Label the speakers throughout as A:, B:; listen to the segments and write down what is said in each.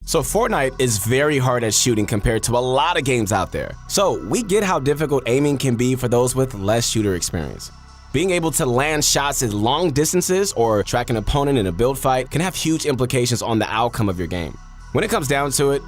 A: So Fortnite is very hard at shooting compared to a lot of games out there. So we get how difficult aiming can be for those with less shooter experience. Being able to land shots at long distances or track an opponent in a build fight can have huge implications on the outcome of your game. When it comes down to it,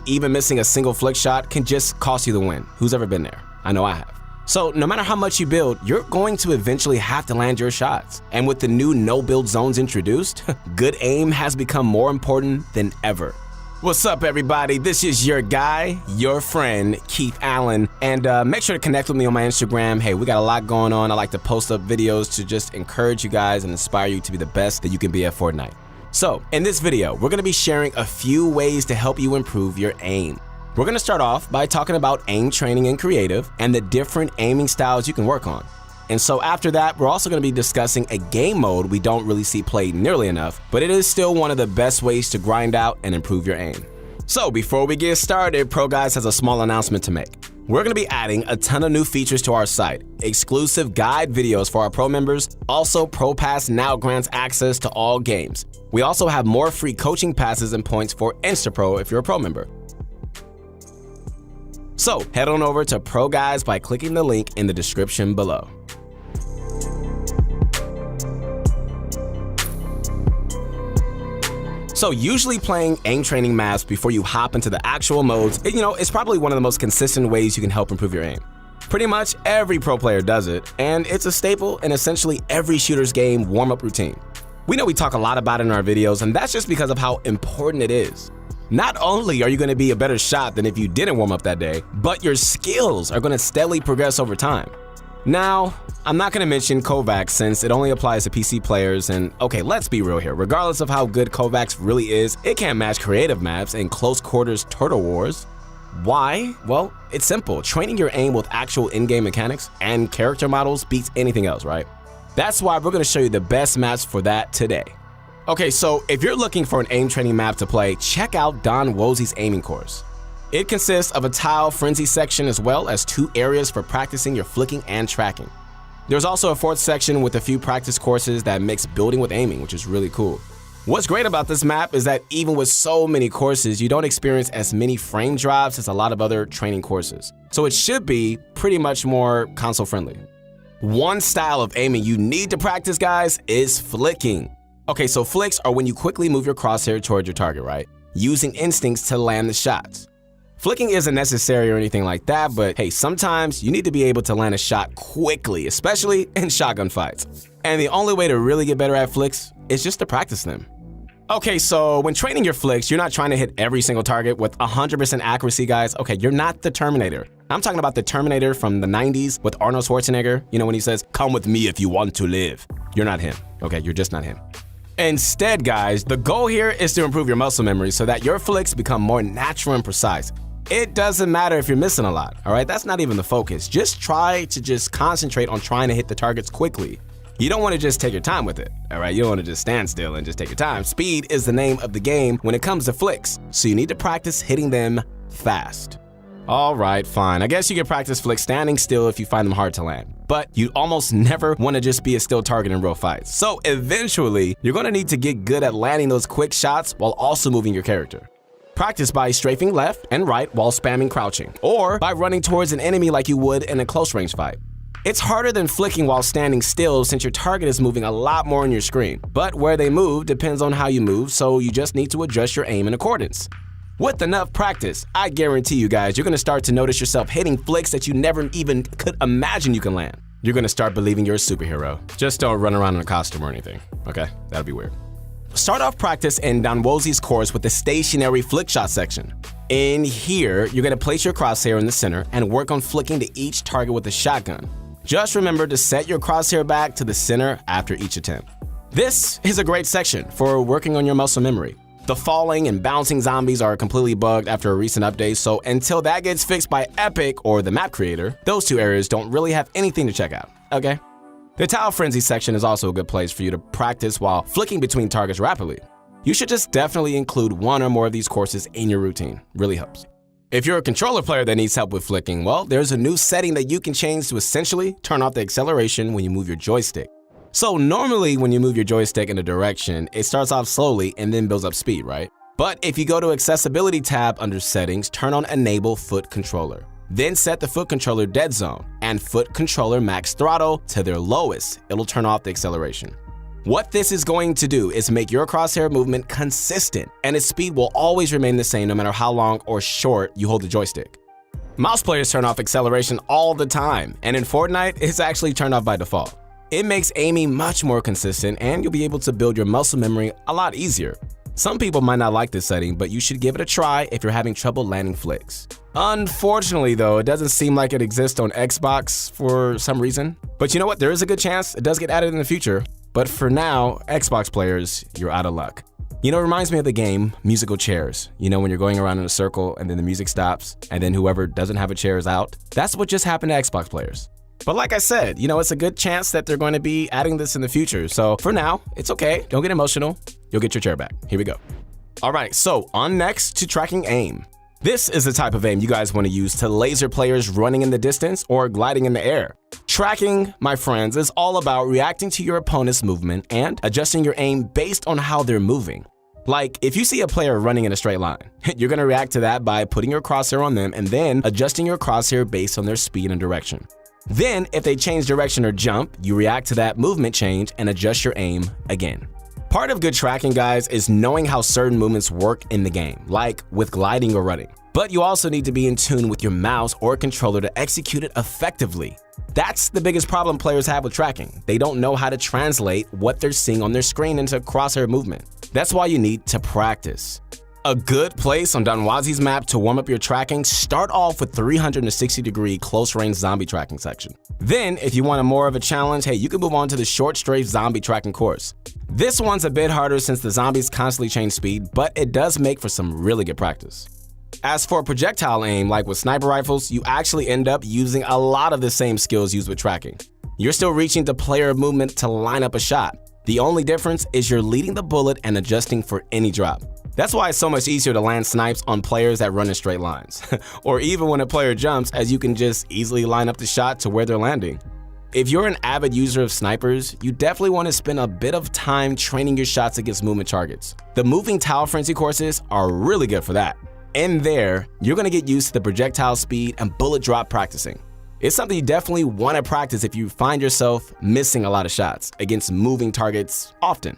A: even missing a single flick shot can just cost you the win. Who's ever been there? I know I have. So no matter how much you build, you're going to eventually have to land your shots. And with the new no-build zones introduced, good aim has become more important than ever. What's up, everybody? This is your guy, your friend, Keith Allen. And make sure to connect with me on my Instagram. Hey, we got a lot going on. I like to post up videos to just encourage you guys and inspire you to be the best that you can be at Fortnite. So in this video, we're gonna be sharing a few ways to help you improve your aim. We're gonna start off by talking about aim training in creative and the different aiming styles you can work on. And so after that, we're also gonna be discussing a game mode we don't really see played nearly enough, but it is still one of the best ways to grind out and improve your aim. So before we get started, ProGuides has a small announcement to make. We're gonna be adding a ton of new features to our site, exclusive guide videos for our pro members. Also, Pro Pass now grants access to all games. We also have more free coaching passes and points for InstaPro if you're a pro member. So head on over to ProGuides by clicking the link in the description below. So usually playing aim training maps before you hop into the actual modes, it's probably one of the most consistent ways you can help improve your aim. Pretty much every pro player does it, and it's a staple in essentially every shooter's game warm-up routine. We know we talk a lot about it in our videos, and that's just because of how important it is. Not only are you gonna be a better shot than if you didn't warm up that day, but your skills are gonna steadily progress over time. Now, I'm not gonna mention Kovaak since it only applies to PC players, and okay, let's be real here. Regardless of how good Kovaak's really is, it can't match creative maps and close quarters turtle wars. Why? Well, it's simple. Training your aim with actual in-game mechanics and character models beats anything else, right? That's why we're gonna show you the best maps for that today. Okay, so if you're looking for an aim training map to play, check out Don Wosey's aiming course. It consists of a tile frenzy section as well as 2 areas for practicing your flicking and tracking. There's also a 4th section with a few practice courses that mix building with aiming, which is really cool. What's great about this map is that even with so many courses, you don't experience as many frame drops as a lot of other training courses. So it should be pretty much more console friendly. One style of aiming you need to practice, guys, is flicking. Okay, so flicks are when you quickly move your crosshair towards your target, right? Using instincts to land the shots. Flicking isn't necessary or anything like that, but hey, sometimes you need to be able to land a shot quickly, especially in shotgun fights. And the only way to really get better at flicks is just to practice them. Okay, so when training your flicks, you're not trying to hit every single target with 100% accuracy, guys. Okay, you're not the Terminator. I'm talking about the Terminator from the 90s with Arnold Schwarzenegger, when he says, "Come with me if you want to live." You're not him, okay? You're just not him. Instead, guys, the goal here is to improve your muscle memory so that your flicks become more natural and precise. It doesn't matter if you're missing a lot, all right? That's not even the focus. Just try to concentrate on trying to hit the targets quickly. You don't want to just take your time with it, all right? You don't want to just stand still and just take your time. Speed is the name of the game when it comes to flicks, so you need to practice hitting them fast. All right, fine. I guess you can practice flicks standing still if you find them hard to land, but you almost never want to just be a still target in real fights. So eventually, you're going to need to get good at landing those quick shots while also moving your character. Practice by strafing left and right while spamming crouching, or by running towards an enemy like you would in a close range fight. It's harder than flicking while standing still since your target is moving a lot more on your screen, but where they move depends on how you move, so you just need to adjust your aim in accordance. With enough practice, I guarantee you guys, you're gonna start to notice yourself hitting flicks that you never even could imagine you can land. You're gonna start believing you're a superhero. Just don't run around in a costume or anything, okay? That'd be weird. Start off practice in Don Wosey's course with the stationary flick shot section. In here, you're gonna place your crosshair in the center and work on flicking to each target with a shotgun. Just remember to set your crosshair back to the center after each attempt. This is a great section for working on your muscle memory. The falling and bouncing zombies are completely bugged after a recent update, so until that gets fixed by Epic or the map creator, those 2 areas don't really have anything to check out, okay? The tile frenzy section is also a good place for you to practice while flicking between targets rapidly. You should just definitely include 1 or more of these courses in your routine. Really helps. If you're a controller player that needs help with flicking, well, there's a new setting that you can change to essentially turn off the acceleration when you move your joystick. So normally when you move your joystick in a direction, it starts off slowly and then builds up speed, right? But if you go to Accessibility tab under Settings, turn on Enable Foot Controller. Then set the foot controller dead zone and foot controller max throttle to their lowest. It'll turn off the acceleration. What this is going to do is make your crosshair movement consistent, and its speed will always remain the same no matter how long or short you hold the joystick. Mouse players turn off acceleration all the time, and in Fortnite, it's actually turned off by default. It makes aiming much more consistent, and you'll be able to build your muscle memory a lot easier. Some people might not like this setting, but you should give it a try if you're having trouble landing flicks. Unfortunately though, it doesn't seem like it exists on Xbox for some reason. But you know what, there is a good chance it does get added in the future. But for now, Xbox players, you're out of luck. You know, it reminds me of the game Musical Chairs. You know, when you're going around in a circle and then the music stops and then whoever doesn't have a chair is out. That's what just happened to Xbox players. But like I said, you know, it's a good chance that they're going to be adding this in the future. So for now, it's okay. Don't get emotional. You'll get your chair back. Here we go. All right, so on next to tracking aim. This is the type of aim you guys want to use to laser players running in the distance or gliding in the air. Tracking, my friends, is all about reacting to your opponent's movement and adjusting your aim based on how they're moving. Like, if you see a player running in a straight line, you're going to react to that by putting your crosshair on them and then adjusting your crosshair based on their speed and direction. Then, if they change direction or jump, you react to that movement change and adjust your aim again. Part of good tracking, guys, is knowing how certain movements work in the game, like with gliding or running. But you also need to be in tune with your mouse or controller to execute it effectively. That's the biggest problem players have with tracking. They don't know how to translate what they're seeing on their screen into crosshair movement. That's why you need to practice. A good place on Donwazi's map to warm up your tracking, start off with 360-degree close-range zombie tracking section. Then, if you want more of a challenge, hey, you can move on to the short strafe zombie tracking course. This one's a bit harder since the zombies constantly change speed, but it does make for some really good practice. As for projectile aim, like with sniper rifles, you actually end up using a lot of the same skills used with tracking. You're still reaching the player movement to line up a shot. The only difference is you're leading the bullet and adjusting for any drop. That's why it's so much easier to land snipes on players that run in straight lines. Or even when a player jumps, as you can just easily line up the shot to where they're landing. If you're an avid user of snipers, you definitely want to spend a bit of time training your shots against movement targets. The moving tile frenzy courses are really good for that. In there, you're going to get used to the projectile speed and bullet drop practicing. It's something you definitely want to practice if you find yourself missing a lot of shots against moving targets often.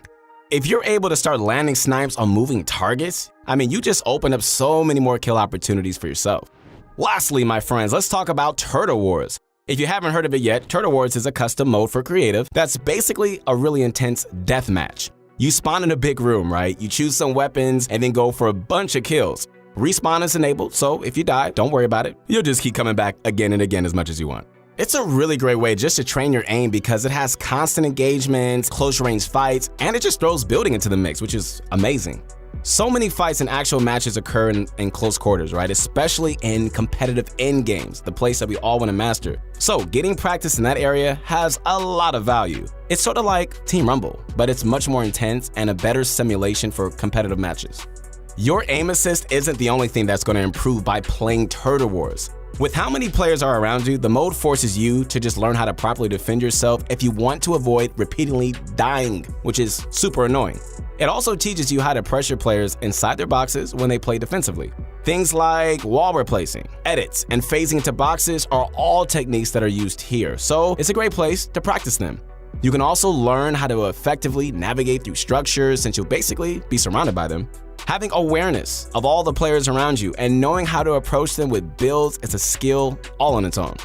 A: If you're able to start landing snipes on moving targets, I mean, you just open up so many more kill opportunities for yourself. Lastly, my friends, let's talk about Turtle Wars. If you haven't heard of it yet, Turtle Wars is a custom mode for creative that's basically a really intense deathmatch. You spawn in a big room, right? You choose some weapons and then go for a bunch of kills. Respawn is enabled, so if you die, don't worry about it. You'll just keep coming back again and again as much as you want. It's a really great way just to train your aim because it has constant engagements, close-range fights, and it just throws building into the mix, which is amazing. So many fights and actual matches occur in close quarters, right? Especially in competitive endgames, the place that we all want to master. So getting practice in that area has a lot of value. It's sort of like Team Rumble, but it's much more intense and a better simulation for competitive matches. Your aim assist isn't the only thing that's going to improve by playing Turtle Wars. With how many players are around you, the mode forces you to just learn how to properly defend yourself if you want to avoid repeatedly dying, which is super annoying. It also teaches you how to pressure players inside their boxes when they play defensively. Things like wall replacing, edits, and phasing into boxes are all techniques that are used here, so it's a great place to practice them. You can also learn how to effectively navigate through structures since you'll basically be surrounded by them. Having awareness of all the players around you and knowing how to approach them with builds is a skill all on its own.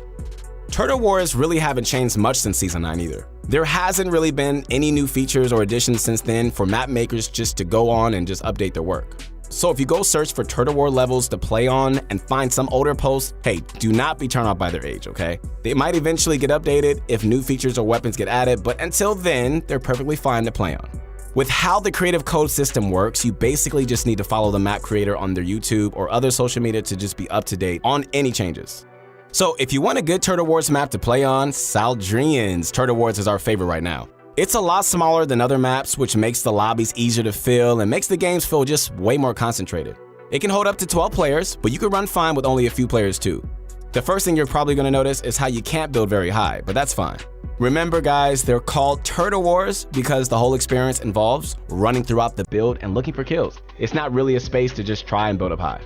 A: Turtle Wars really haven't changed much since Season 9 either. There hasn't really been any new features or additions since then for map makers just to go on and just update their work. So if you go search for Turtle War levels to play on and find some older posts, hey, do not be turned off by their age, okay? They might eventually get updated if new features or weapons get added, but until then, they're perfectly fine to play on. With how the creative code system works, you basically just need to follow the map creator on their YouTube or other social media to just be up to date on any changes. So if you want a good Turtle Wars map to play on, Saldrian's Turtle Wars is our favorite right now. It's a lot smaller than other maps, which makes the lobbies easier to fill and makes the games feel just way more concentrated. It can hold up to 12 players, but you can run fine with only a few players too. The first thing you're probably going to notice is how you can't build very high, but that's fine. Remember guys, they're called Turtle Wars because the whole experience involves running throughout the build and looking for kills. It's not really a space to just try and build up high.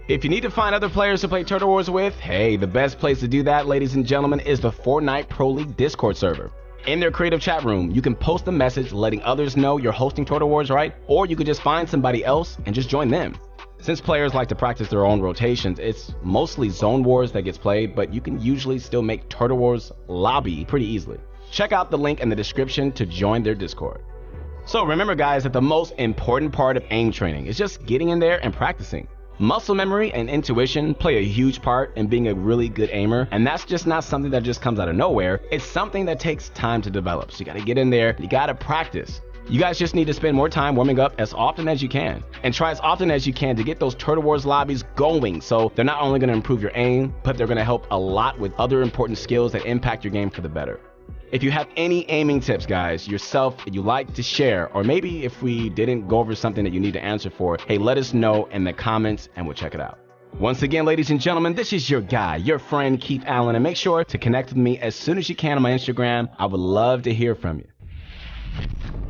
A: If you need to find other players to play Turtle Wars with, hey, the best place to do that, ladies and gentlemen, is the Fortnite Pro League Discord server. In their creative chat room, you can post a message letting others know you're hosting Turtle Wars, right? Or you could just find somebody else and just join them. Since players like to practice their own rotations, it's mostly Zone Wars that gets played, but you can usually still make Turtle Wars lobby pretty easily. Check out the link in the description to join their Discord. So remember guys that the most important part of aim training is just getting in there and practicing. Muscle memory and intuition play a huge part in being a really good aimer, and that's just not something that just comes out of nowhere. It's something that takes time to develop. So you gotta get in there, you gotta practice. You guys just need to spend more time warming up as often as you can, and try as often as you can to get those Turtle Wars lobbies going, so they're not only gonna improve your aim, but they're gonna help a lot with other important skills that impact your game for the better. If you have any aiming tips, guys, yourself that you like to share, or maybe if we didn't go over something that you need to answer for, hey, let us know in the comments and we'll check it out. Once again, ladies and gentlemen, this is your guy, your friend, Keith Allen, and make sure to connect with me as soon as you can on my Instagram. I would love to hear from you.